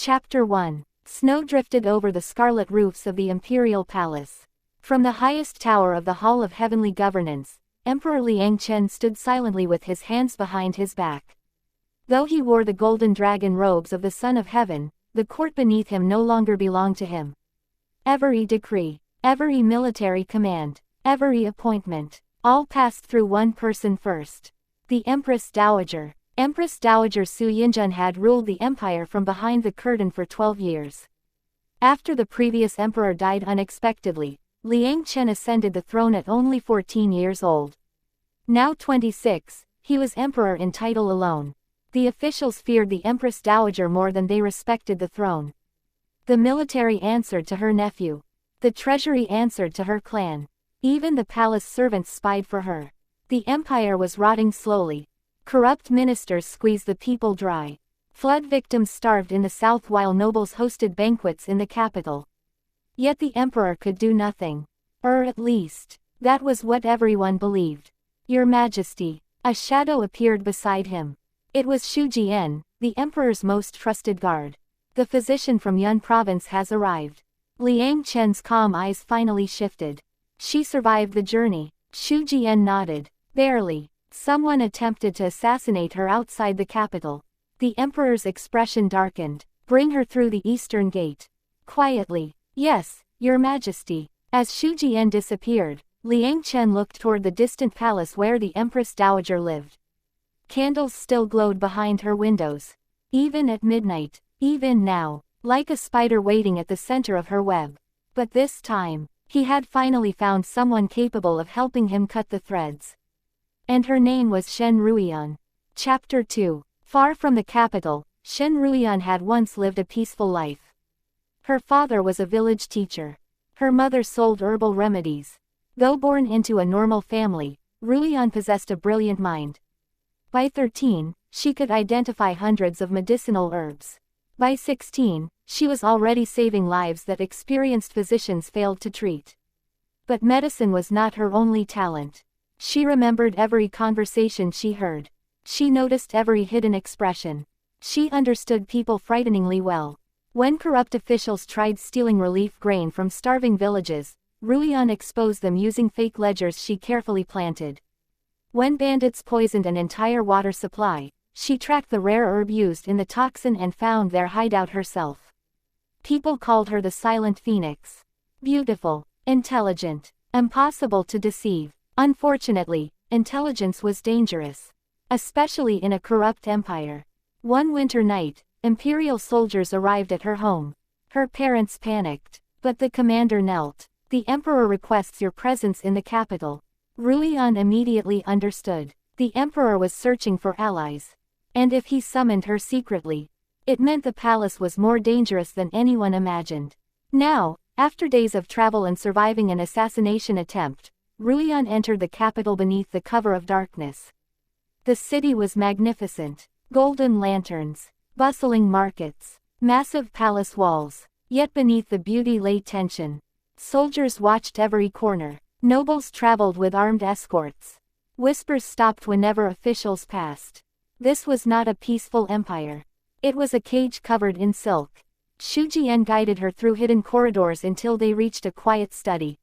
Chapter 1. Snow drifted over the scarlet roofs of the imperial palace. From the highest tower of the Hall of Heavenly Governance, Emperor Liang Chen stood silently with his hands behind his back. Though he wore the golden dragon robes of the Son of Heaven, the court beneath him no longer belonged to him. Every decree, every military command, every appointment, all passed through one person first. The Empress Dowager. Empress Dowager Su Yinjun had ruled the empire from behind the curtain for 12 years. After the previous emperor died unexpectedly, Liang Chen ascended the throne at only 14 years old. Now 26, he was emperor in title alone. The officials feared the Empress Dowager more than they respected the throne. The military answered to her nephew. The treasury answered to her clan. Even the palace servants spied for her. The empire was rotting slowly. Corrupt ministers squeezed the people dry. Flood victims starved in the south while nobles hosted banquets in the capital. Yet the emperor could do nothing. Or at least, that was what everyone believed. Your Majesty. A shadow appeared beside him. It was Shu Jian, the emperor's most trusted guard. The physician from Yun province has arrived. Liang Chen's calm eyes finally shifted. She survived the journey. Shu Jian nodded. Barely. Someone attempted to assassinate her outside the capital. The emperor's expression darkened. Bring her through the eastern gate. Quietly. Yes, Your Majesty. As Shu Jian disappeared, Liang Chen looked toward the distant palace where the Empress Dowager lived. Candles still glowed behind her windows. Even at midnight, even now, like a spider waiting at the center of her web. But this time, he had finally found someone capable of helping him cut the threads. And her name was Shen Ruoyan. Chapter 2. Far from the capital, Shen Ruoyan had once lived a peaceful life. Her father was a village teacher. Her mother sold herbal remedies. Though born into a normal family, Ruoyan possessed a brilliant mind. By 13, she could identify hundreds of medicinal herbs. By 16, she was already saving lives that experienced physicians failed to treat. But medicine was not her only talent. She remembered every conversation she heard. She noticed every hidden expression. She understood people frighteningly well. When corrupt officials tried stealing relief grain from starving villages, Ruoyan exposed them using fake ledgers she carefully planted. When bandits poisoned an entire water supply, she tracked the rare herb used in the toxin and found their hideout herself. People called her the Silent Phoenix. Beautiful, intelligent, impossible to deceive. Unfortunately, intelligence was dangerous. Especially in a corrupt empire. One winter night, imperial soldiers arrived at her home. Her parents panicked, but the commander knelt. The emperor requests your presence in the capital. Ruoyan immediately understood. The emperor was searching for allies. And if he summoned her secretly, it meant the palace was more dangerous than anyone imagined. Now, after days of travel and surviving an assassination attempt, Ruoyan entered the capital beneath the cover of darkness. The city was magnificent. Golden lanterns, bustling markets, massive palace walls. Yet beneath the beauty lay tension. Soldiers watched every corner. Nobles traveled with armed escorts. Whispers stopped whenever officials passed. This was not a peaceful empire. It was a cage covered in silk. Shu Jian guided her through hidden corridors until they reached a quiet study.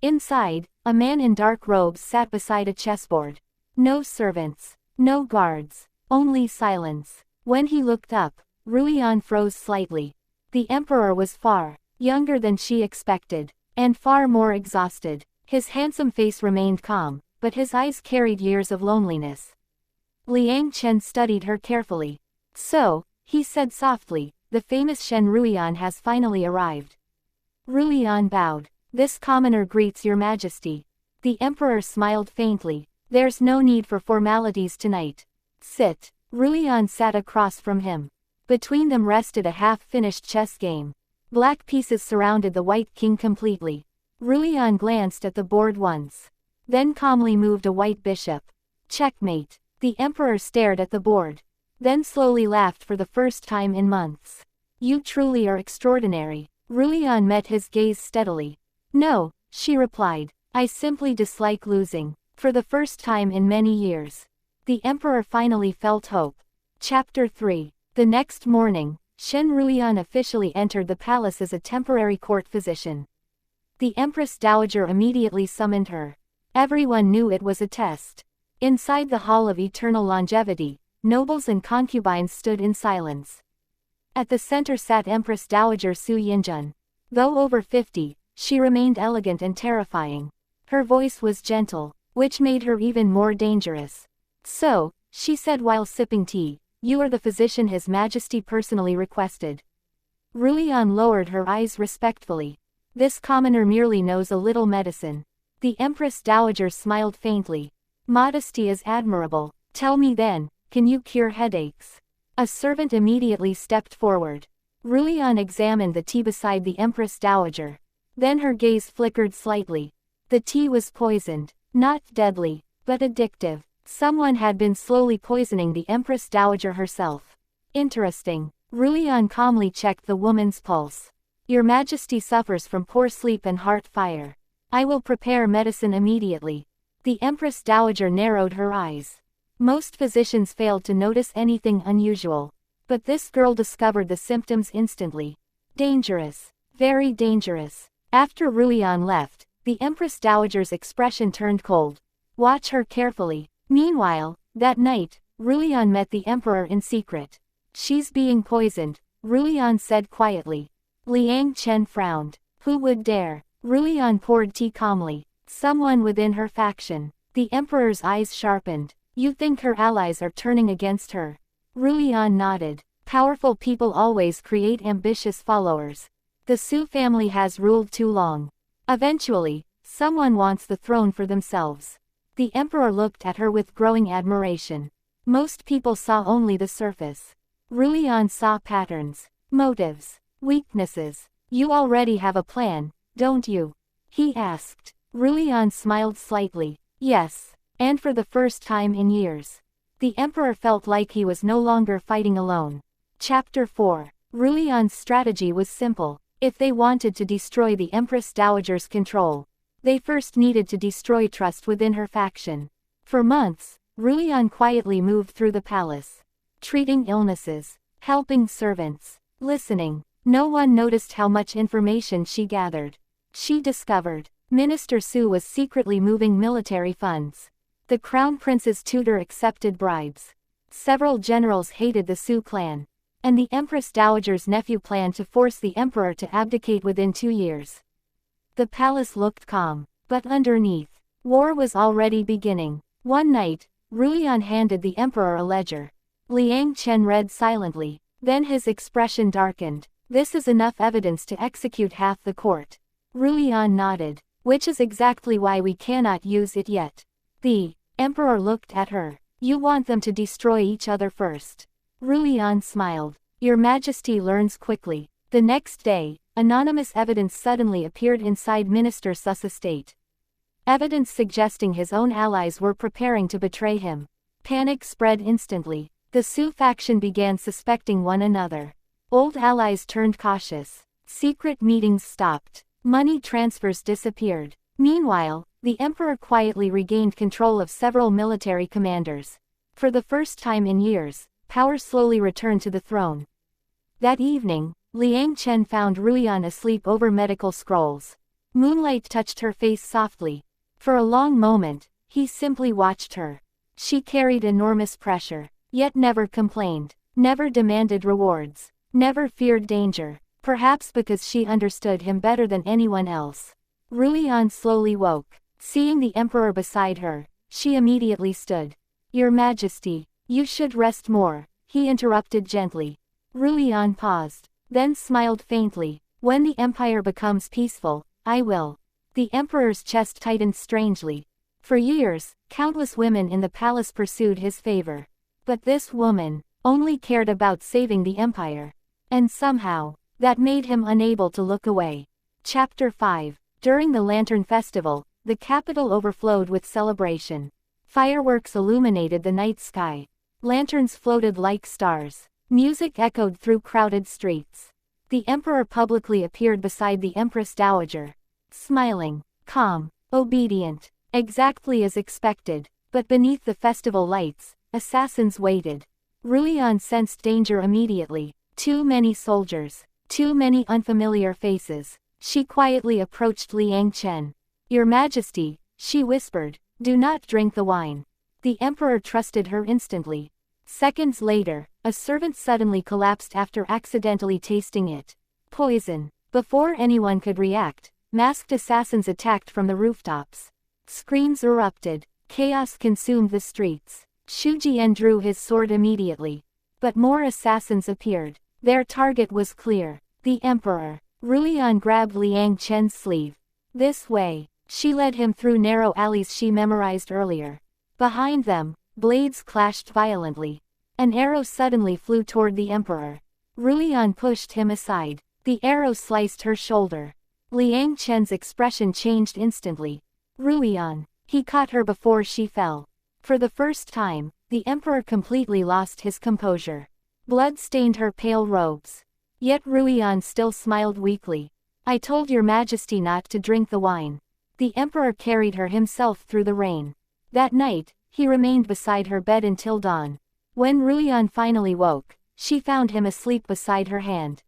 Inside, a man in dark robes sat beside a chessboard. No servants, no guards, only silence. When he looked up, Ruoyan froze slightly. The emperor was far younger than she expected, and far more exhausted. His handsome face remained calm, but his eyes carried years of loneliness. Liang Chen studied her carefully. So, he said softly, the famous Shen Ruoyan has finally arrived. Ruoyan bowed. This commoner greets your Majesty. The emperor smiled faintly. There's no need for formalities tonight. Sit. Ruoyan sat across from him. Between them rested a half-finished chess game. Black pieces surrounded the white king completely. Ruoyan glanced at the board once. Then calmly moved a white bishop. Checkmate. The emperor stared at the board. Then slowly laughed for the first time in months. You truly are extraordinary. Ruoyan met his gaze steadily. No, she replied. I simply dislike losing. For the first time in many years. The emperor finally felt hope. Chapter 3. The next morning, Shen Ruoyan officially entered the palace as a temporary court physician. The Empress Dowager immediately summoned her. Everyone knew it was a test. Inside the Hall of Eternal Longevity, nobles and concubines stood in silence. At the center sat Empress Dowager Su Yinjun. Though over 50, she remained elegant and terrifying. Her voice was gentle, which made her even more dangerous. "So," she said while sipping tea, "you are the physician His Majesty personally requested." Ruoyan lowered her eyes respectfully. "This commoner merely knows a little medicine." The Empress Dowager smiled faintly. "Modesty is admirable. Tell me then, can you cure headaches?" A servant immediately stepped forward. Ruoyan examined the tea beside the Empress Dowager. Then her gaze flickered slightly. The tea was poisoned. Not deadly, but addictive. Someone had been slowly poisoning the Empress Dowager herself. Interesting. Ruoyan calmly checked the woman's pulse. "Your Majesty suffers from poor sleep and heart fire. I will prepare medicine immediately." The Empress Dowager narrowed her eyes. Most physicians failed to notice anything unusual. But this girl discovered the symptoms instantly. Dangerous. Very dangerous. After Ruoyan left, the Empress Dowager's expression turned cold. "Watch her carefully." Meanwhile, that night, Ruoyan met the Emperor in secret. "She's being poisoned," Ruoyan said quietly. Liang Chen frowned. "Who would dare?" Ruoyan poured tea calmly. "Someone within her faction." The Emperor's eyes sharpened. "You think her allies are turning against her?" Ruoyan nodded. "Powerful people always create ambitious followers. The Su family has ruled too long. Eventually, someone wants the throne for themselves." The Emperor looked at her with growing admiration. Most people saw only the surface. Ruoyan saw patterns, motives, weaknesses. "You already have a plan, don't you?" he asked. Ruoyan smiled slightly. "Yes, and for the first time in years." The Emperor felt like he was no longer fighting alone. Chapter 4. Ruoyan's strategy was simple. If they wanted to destroy the Empress Dowager's control, they first needed to destroy trust within her faction. For months, Ruoyan quietly moved through the palace, treating illnesses, helping servants, listening. No one noticed how much information she gathered. She discovered Minister Su was secretly moving military funds. The Crown Prince's tutor accepted bribes. Several generals hated the Su clan. And the Empress Dowager's nephew planned to force the emperor to abdicate within 2 years. The palace looked calm, but underneath, war was already beginning. One night, Ruoyan handed the emperor a ledger. Liang Chen read silently, then his expression darkened. "This is enough evidence to execute half the court." Ruoyan nodded. "Which is exactly why we cannot use it yet." The emperor looked at her. "You want them to destroy each other first." Ruoyan smiled. "Your Majesty learns quickly." The next day, anonymous evidence suddenly appeared inside Minister Su's estate. Evidence suggesting his own allies were preparing to betray him. Panic spread instantly. The Su faction began suspecting one another. Old allies turned cautious. Secret meetings stopped. Money transfers disappeared. Meanwhile, the emperor quietly regained control of several military commanders. For the first time in years, power slowly returned to the throne. That evening, Liang Chen found Ruoyan asleep over medical scrolls. Moonlight touched her face softly. For a long moment, he simply watched her. She carried enormous pressure, yet never complained, never demanded rewards, never feared danger, perhaps because she understood him better than anyone else. Ruoyan slowly woke. Seeing the emperor beside her, she immediately stood. "Your Majesty, you should rest more," he interrupted gently. Ruoyan paused, then smiled faintly. "When the empire becomes peaceful, I will." The emperor's chest tightened strangely. For years, countless women in the palace pursued his favor. But this woman only cared about saving the empire. And somehow, that made him unable to look away. Chapter 5. During the Lantern Festival, the capital overflowed with celebration. Fireworks illuminated the night sky. Lanterns floated like stars. Music echoed through crowded streets. The emperor publicly appeared beside the Empress Dowager. Smiling, calm, obedient, exactly as expected. But beneath the festival lights, assassins waited. Ruoyan sensed danger immediately. Too many soldiers. Too many unfamiliar faces. She quietly approached Liang Chen. Your Majesty, she whispered, do not drink the wine. The emperor trusted her instantly. Seconds later, a servant suddenly collapsed after accidentally tasting it. Poison. Before anyone could react, masked assassins attacked from the rooftops. Screams erupted. Chaos consumed the streets. Xu Jian drew his sword immediately. But more assassins appeared. Their target was clear. The emperor. Ruoyan grabbed Liang Chen's sleeve. This way. She led him through narrow alleys she memorized earlier. Behind them, blades clashed violently. An arrow suddenly flew toward the emperor. Ruoyan pushed him aside. The arrow sliced her shoulder. Liang Chen's expression changed instantly. Ruoyan. He caught her before she fell. For the first time, the emperor completely lost his composure. Blood stained her pale robes. Yet Ruoyan still smiled weakly. I told your Majesty not to drink the wine. The emperor carried her himself through the rain. That night, he remained beside her bed until dawn. When Ruoyan finally woke, she found him asleep beside her hand.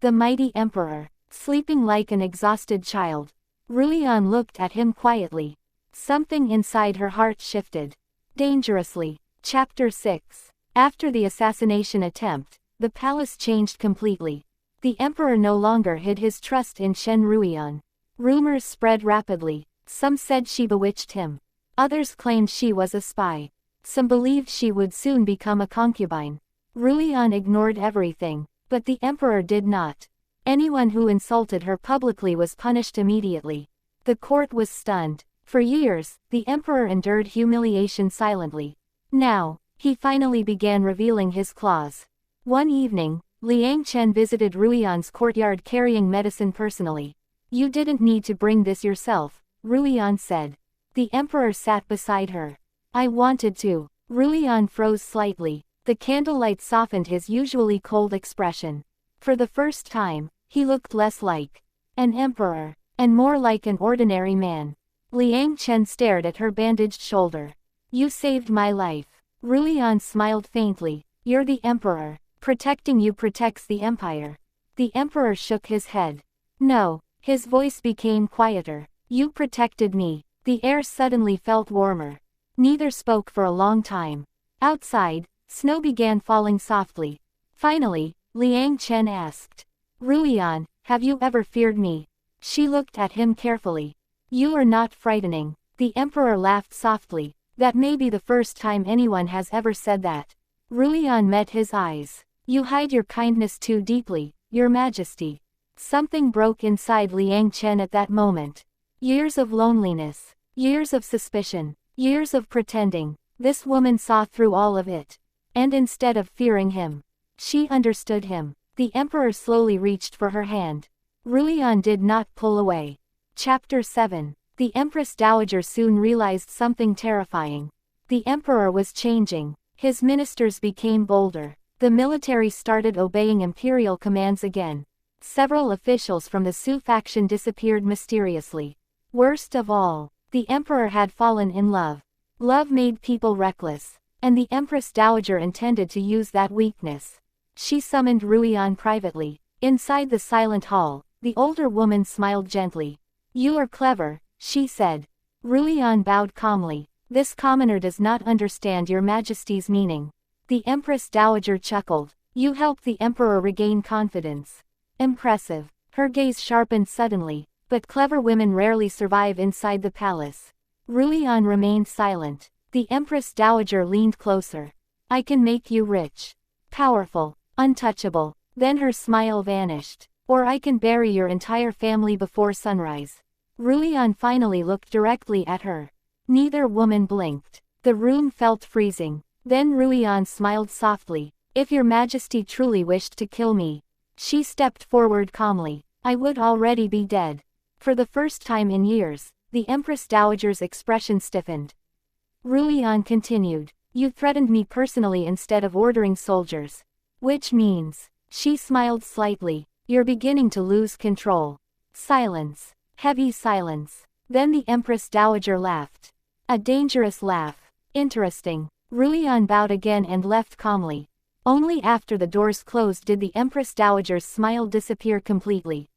The mighty emperor, sleeping like an exhausted child. Ruoyan looked at him quietly. Something inside her heart shifted. Dangerously. Chapter 6. After the assassination attempt, the palace changed completely. The emperor no longer hid his trust in Shen Ruoyan. Rumors spread rapidly. Some said she bewitched him. Others claimed she was a spy. Some believed she would soon become a concubine. Ruoyan ignored everything, but the emperor did not. Anyone who insulted her publicly was punished immediately. The court was stunned. For years, the emperor endured humiliation silently. Now, he finally began revealing his claws. One evening, Liang Chen visited Ruoyan's courtyard carrying medicine personally. You didn't need to bring this yourself, Ruoyan said. The emperor sat beside her. I wanted to. Ruoyan froze slightly. The candlelight softened his usually cold expression. For the first time, he looked less like an emperor, and more like an ordinary man. Liang Chen stared at her bandaged shoulder. You saved my life. Ruoyan smiled faintly. You're the emperor. Protecting you protects the empire. The emperor shook his head. No. His voice became quieter. You protected me. The air suddenly felt warmer. Neither spoke for a long time. Outside, snow began falling softly. Finally, Liang Chen asked. Ruoyan, have you ever feared me? She looked at him carefully. You are not frightening. The emperor laughed softly. That may be the first time anyone has ever said that. Ruoyan met his eyes. You hide your kindness too deeply, your Majesty. Something broke inside Liang Chen at that moment. Years of loneliness. Years of suspicion. Years of pretending. This woman saw through all of it. And instead of fearing him, she understood him. The emperor slowly reached for her hand. Ruoyan did not pull away. Chapter 7. The Empress Dowager soon realized something terrifying. The emperor was changing. His ministers became bolder. The military started obeying imperial commands again. Several officials from the Su faction disappeared mysteriously. Worst of all, the emperor had fallen in love. Love made people reckless, and the Empress Dowager intended to use that weakness. She summoned Ruoyan privately. Inside the silent hall, the older woman smiled gently. You are clever, she said. Ruoyan bowed calmly. This commoner does not understand your Majesty's meaning. The Empress Dowager chuckled. You helped the emperor regain confidence. Impressive. Her gaze sharpened suddenly, but clever women rarely survive inside the palace. Ruoyan remained silent. The Empress Dowager leaned closer. I can make you rich. Powerful. Untouchable. Then her smile vanished. Or I can bury your entire family before sunrise. Ruoyan finally looked directly at her. Neither woman blinked. The room felt freezing. Then Ruoyan smiled softly. If your Majesty truly wished to kill me. She stepped forward calmly. I would already be dead. For the first time in years, the Empress Dowager's expression stiffened. Ruoyan continued. You threatened me personally instead of ordering soldiers. Which means, she smiled slightly, you're beginning to lose control. Silence. Heavy silence. Then the Empress Dowager laughed. A dangerous laugh. Interesting. Ruoyan bowed again and left calmly. Only after the doors closed did the Empress Dowager's smile disappear completely.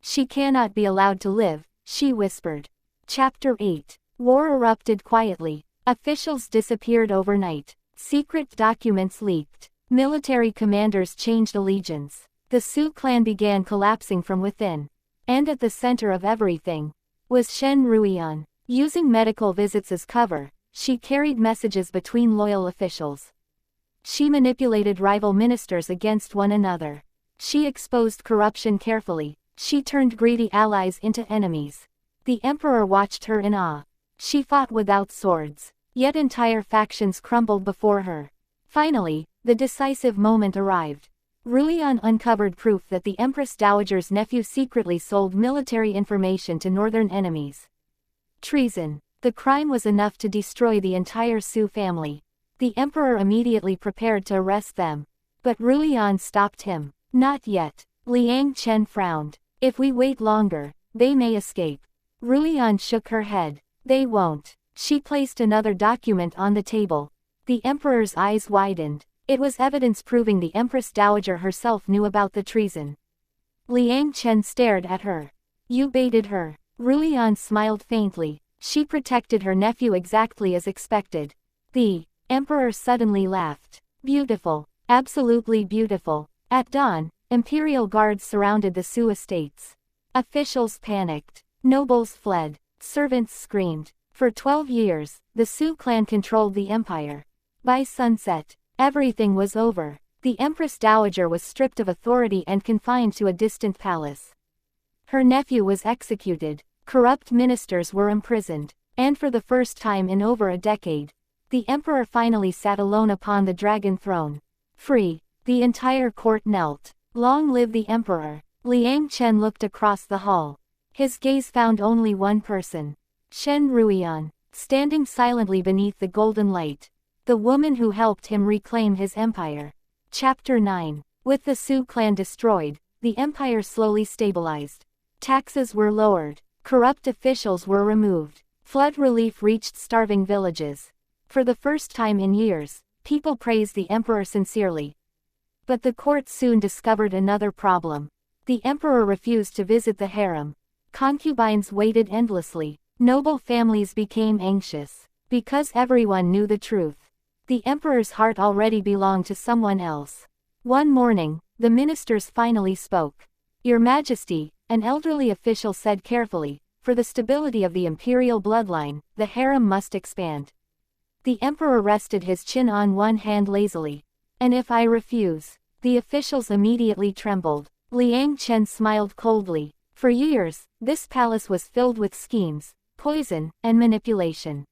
"She cannot be allowed to live," she whispered. Chapter 8. War erupted quietly. Officials disappeared overnight. Secret documents leaked. Military commanders changed allegiance. The Su clan began collapsing from within. And at the center of everything was Shen Ruoyan. Using medical visits as cover, she carried messages between loyal officials. She manipulated rival ministers against one another. She exposed corruption carefully. She turned greedy allies into enemies. The emperor watched her in awe. She fought without swords, yet entire factions crumbled before her. Finally, the decisive moment arrived. Ruoyan uncovered proof that the Empress Dowager's nephew secretly sold military information to northern enemies. Treason. The crime was enough to destroy the entire Su family. The emperor immediately prepared to arrest them. But Ruoyan stopped him. "Not yet." Liang Chen frowned. "If we wait longer, they may escape." Ruoyan shook her head. "They won't." She placed another document on the table. The emperor's eyes widened. It was evidence proving the Empress Dowager herself knew about the treason. Liang Chen stared at her. "You baited her." Ruoyan smiled faintly. She protected her nephew exactly as expected. The emperor suddenly laughed. "Beautiful. Absolutely beautiful." At dawn, imperial guards surrounded the Su estates. Officials panicked. Nobles fled. Servants screamed. For 12 years, the Su clan controlled the empire. By sunset, everything was over. The Empress Dowager was stripped of authority and confined to a distant palace. Her nephew was executed. Corrupt ministers were imprisoned. And for the first time in over a decade, the emperor finally sat alone upon the dragon throne. Free, the entire court knelt. "Long live the emperor." Liang Chen looked across the hall. His gaze found only one person. Shen Ruoyan, standing silently beneath the golden light. The woman who helped him reclaim his empire. Chapter 9. With the Su clan destroyed, the empire slowly stabilized. Taxes were lowered. Corrupt officials were removed. Flood relief reached starving villages. For the first time in years, people praised the emperor sincerely. But the court soon discovered another problem. The emperor refused to visit the harem. Concubines waited endlessly. Noble families became anxious. Because everyone knew the truth. The emperor's heart already belonged to someone else. One morning, the ministers finally spoke. "Your Majesty," an elderly official said carefully, "for the stability of the imperial bloodline, the harem must expand." The emperor rested his chin on one hand lazily. "And if I refuse?" The officials immediately trembled. Liang Chen smiled coldly. For years, this palace was filled with schemes, poison, and manipulation.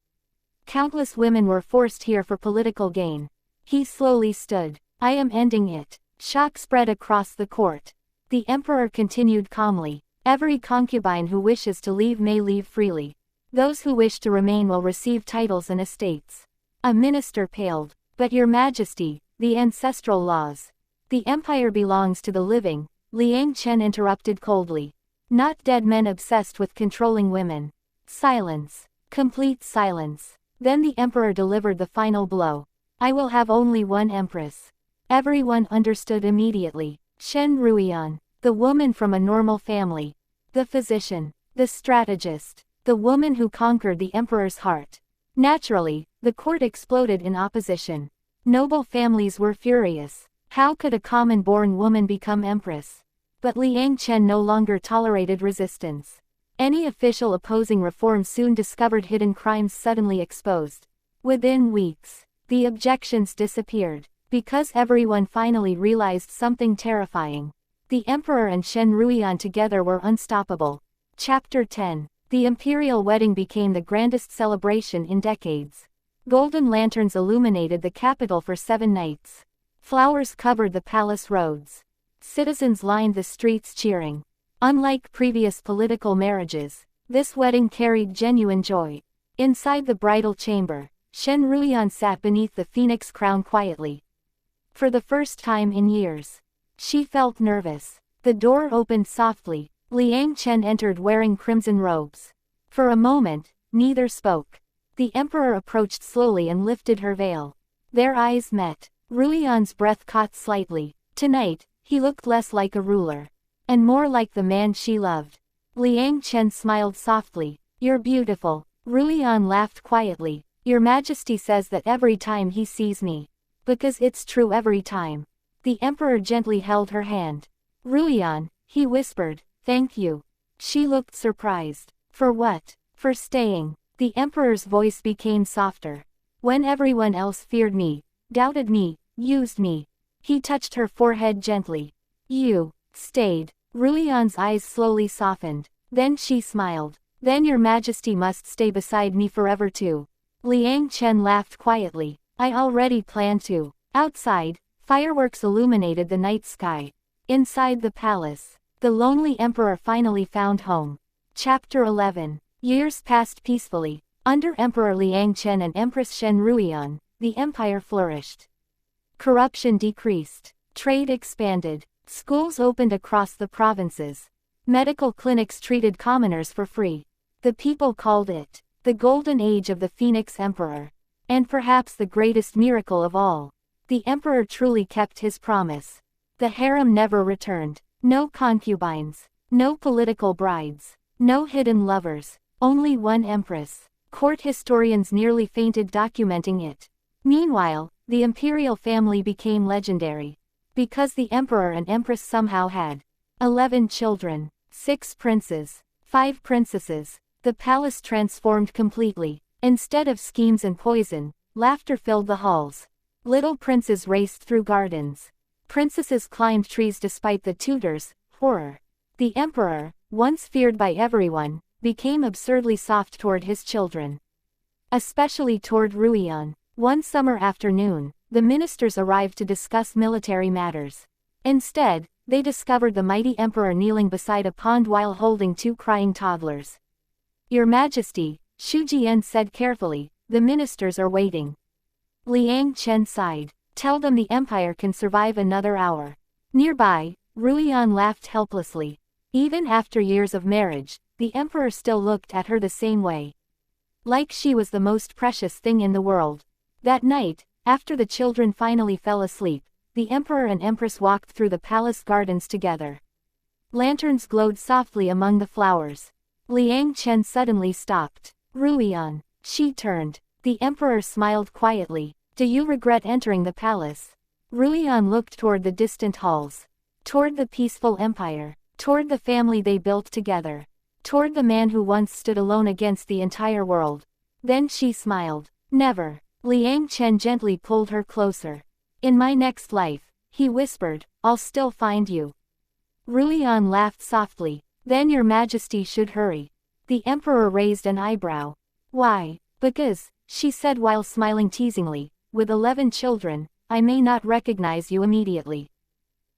Countless women were forced here for political gain. He slowly stood. "I am ending it." Shock spread across the court. The emperor continued calmly. "Every concubine who wishes to leave may leave freely. Those who wish to remain will receive titles and estates." A minister paled. "But your Majesty, the ancestral laws." "The empire belongs to the living," Liang Chen interrupted coldly. "Not dead men obsessed with controlling women." Silence. Complete silence. Then the emperor delivered the final blow. "I will have only one empress." Everyone understood immediately. Shen Ruoyan, the woman from a normal family. The physician. The strategist. The woman who conquered the emperor's heart. Naturally, the court exploded in opposition. Noble families were furious. How could a common-born woman become empress? But Liang Chen no longer tolerated resistance. Any official opposing reform soon discovered hidden crimes suddenly exposed. Within weeks, the objections disappeared. Because everyone finally realized something terrifying. The emperor and Shen Ruoyan together were unstoppable. Chapter 10. The imperial wedding became the grandest celebration in decades. Golden lanterns illuminated the capital for 7 nights. Flowers covered the palace roads. Citizens lined the streets cheering. Unlike previous political marriages, this wedding carried genuine joy. Inside the bridal chamber, Shen Ruoyan sat beneath the phoenix crown quietly. For the first time in years, she felt nervous. The door opened softly. Liang Chen entered wearing crimson robes. For a moment, neither spoke. The emperor approached slowly and lifted her veil. Their eyes met. Ruoyan's breath caught slightly. Tonight, he looked less like a ruler, and more like the man she loved. Liang Chen smiled softly. You're beautiful. Ruoyan laughed quietly. Your Majesty says that every time he sees me. Because it's true every time. The Emperor gently held her hand. Ruoyan, he whispered, thank you. She looked surprised. For what? For staying. The Emperor's voice became softer. When everyone else feared me, doubted me, used me. He touched her forehead gently. You stayed. Ruoyan's eyes slowly softened. Then she smiled. Then your Majesty must stay beside me forever too. Liang Chen laughed quietly. I already planned to. Outside, fireworks illuminated the night sky. Inside the palace, the lonely emperor finally found home. Chapter 11. Years passed peacefully. Under Emperor Liang Chen and Empress Shen Ruoyan, the empire flourished. Corruption decreased. Trade expanded. Schools opened across the provinces. Medical clinics treated commoners for free. The people called it the golden age of the Phoenix Emperor. And perhaps the greatest miracle of all. The emperor truly kept his promise. The harem never returned. No concubines. No political brides. No hidden lovers. Only one empress. Court historians nearly fainted documenting it. Meanwhile, the imperial family became legendary. Because the emperor and empress somehow had 11 children, 6 princes, 5 princesses. The palace transformed completely. Instead of schemes and poison, laughter filled the halls. Little princes raced through gardens. Princesses climbed trees despite the tutors' horror. The emperor, once feared by everyone, became absurdly soft toward his children. Especially toward Ruoyan. One summer afternoon, the ministers arrived to discuss military matters. Instead, they discovered the mighty emperor kneeling beside a pond while holding 2 crying toddlers. Your Majesty, Shu Jian said carefully, the ministers are waiting. Liang Chen sighed. Tell them the empire can survive another hour. Nearby, Ruoyan laughed helplessly. Even after years of marriage, the emperor still looked at her the same way. Like she was the most precious thing in the world. That night, after the children finally fell asleep, the emperor and empress walked through the palace gardens together. Lanterns glowed softly among the flowers. Liang Chen suddenly stopped. Ruoyan. She turned. The emperor smiled quietly. Do you regret entering the palace? Ruoyan looked toward the distant halls. Toward the peaceful empire. Toward the family they built together. Toward the man who once stood alone against the entire world. Then she smiled. Never. Liang Chen gently pulled her closer. In my next life, he whispered, I'll still find you. Ruoyan laughed softly. Then your Majesty should hurry. The emperor raised an eyebrow. Why? Because, she said while smiling teasingly, with 11 children, I may not recognize you immediately.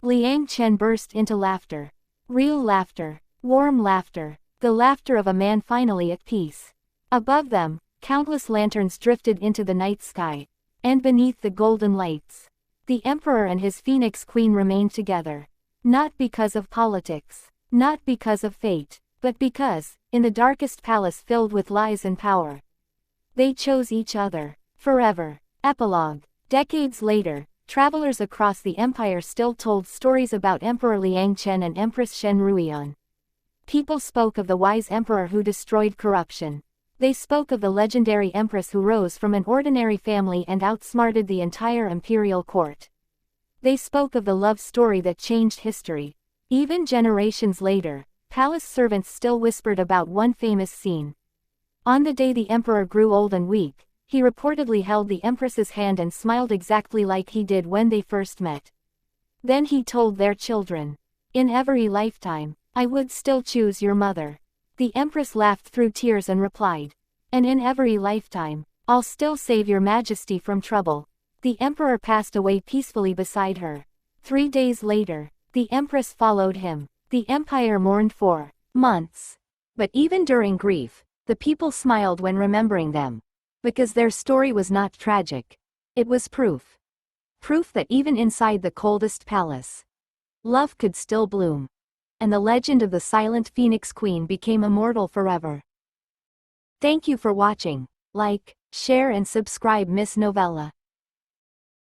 Liang Chen burst into laughter. Real laughter. Warm laughter. The laughter of a man finally at peace. Above them, countless lanterns drifted into the night sky. And beneath the golden lights, the emperor and his phoenix queen remained together. Not because of politics. Not because of fate, but because, in the darkest palace filled with lies and power, they chose each other. Forever. Epilogue. Decades later, travelers across the empire still told stories about Emperor Liang Chen and Empress Shen Ruoyan. People spoke of the wise emperor who destroyed corruption. They spoke of the legendary empress who rose from an ordinary family and outsmarted the entire imperial court. They spoke of the love story that changed history. Even generations later, palace servants still whispered about one famous scene. On the day the emperor grew old and weak, he reportedly held the empress's hand and smiled exactly like he did when they first met. Then he told their children, in every lifetime, I would still choose your mother. The empress laughed through tears and replied, and in every lifetime, I'll still save your Majesty from trouble. The emperor passed away peacefully beside her. 3 days later, the empress followed him. The empire mourned for months. But even during grief, the people smiled when remembering them. Because their story was not tragic. It was proof. Proof that even inside the coldest palace, love could still bloom. And the legend of the silent Phoenix Queen became immortal forever. Thank you for watching. Like, share and subscribe Miss Novella.